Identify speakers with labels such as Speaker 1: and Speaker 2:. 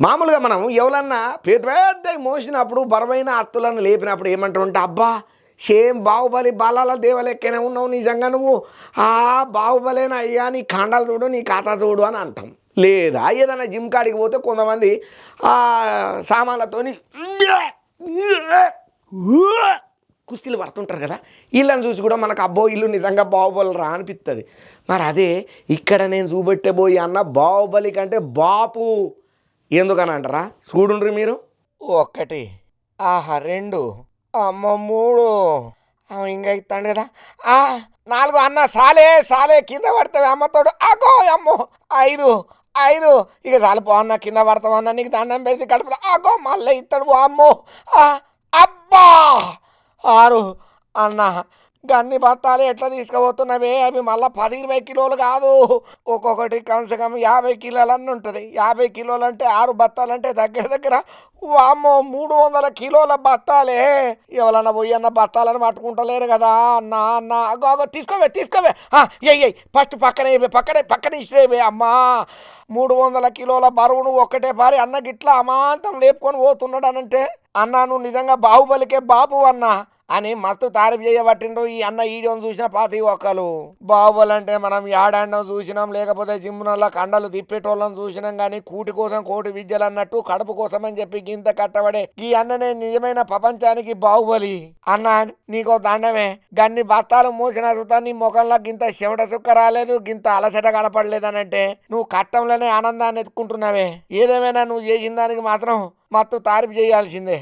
Speaker 1: మామూలుగా మనం ఎవరన్నా పెద్ద పెద్ద మోసినప్పుడు బరువైన అత్తులను లేపినప్పుడు ఏమంటారంటే అబ్బా సేమ్ బాహుబలి బాలాల దేవలెక్కనే ఉన్నావు నిజంగా నువ్వు ఆ బాహుబలేనా అయ్యా నీ కాండాలు చూడు నీ ఖాతా చూడు అని అంటాం. లేదా ఏదైనా జిమ్ కాడికి పోతే కొంతమంది సామాన్లతోని కుస్తీలు పడుతుంటారు కదా, వీళ్ళని చూసి కూడా మనకు అబ్బో ఇల్లు నిజంగా బాహుబలి రా అనిపిస్తుంది. మరి అదే ఇక్కడ నేను చూపెట్టబోయి అన్న బాహుబలి కంటే బాపు ఎందుకని అంటారా? చూడుండ్రి మీరు. 1 ఆహా 2 అమ్మ 3 ఇంకా ఇస్తాడు కదా 4 అన్న సాలే సాలే కింద పడతావు అమ్మతోడు అగో అమ్మో 5 ఇక చాలు పో అన్న కింద పడతావు అన్న నీకు దండం పెడితే కడుపులో అగో మళ్ళీ ఇస్తాడు అమ్మో అబ్బా 6 అన్న గన్ని బత్తాలు ఎట్లా తీసుకుపోతున్నవే అవి మళ్ళీ 10-20 కిలోలు కాదు, ఒక్కొక్కటి కమ్సే 50 కిలోలన్నీ ఉంటుంది. 50 కిలోలు అంటే 6 బత్తాలంటే దగ్గర దగ్గర వామ్మో 300 కిలోల బత్తాలే. ఎవరన్నా పోయి అన్న బత్తాలని పట్టుకుంటలేరు కదా అన్న అన్న అగో తీసుకోవే ఎయ్యి ఫస్ట్ పక్కనే ఇసిరేవే అమ్మా. 300 కిలోల బరువును ఒక్కటే పారి అన్న గిట్లా అమాంతం లేపుకొని పోతున్నాడు అనంటే అన్న నువ్వు నిజంగా బాహుబలికే బాపు అన్న అని మస్తు తారీఫ్ చేయబట్టిండ్రు ఈ అన్న వీడియోని చూసిన ప్రతి ఒక్కరు. బాహుబలి అంటే మనం ఏడాడినం చూసినాం, లేకపోతే జిమ్మునల్లా కండలు తిప్పేటోళ్ళని చూసినాం, కానీ కూటి కోసం కోటి విద్యలు అన్నట్టు కడుపు కోసం అని చెప్పి గింత కట్టబడే ఈ అన్ననే నిజమైన ప్రపంచానికి బాహుబలి. అన్న నీకో దండమే, గన్ని బత్తాలు మోసిన సుతా నీ ముఖంలో గింత చెమట సుక్క రాలేదు, గింత అలసట కనపడలేదనంటే నువ్వు కట్టంలోనే ఆనందాన్ని ఎత్తుకుంటున్నావే. ఏదేమైనా నువ్వు చేసిన దానికి మాత్రం మత్తు తారీఫ్ చేయాల్సిందే.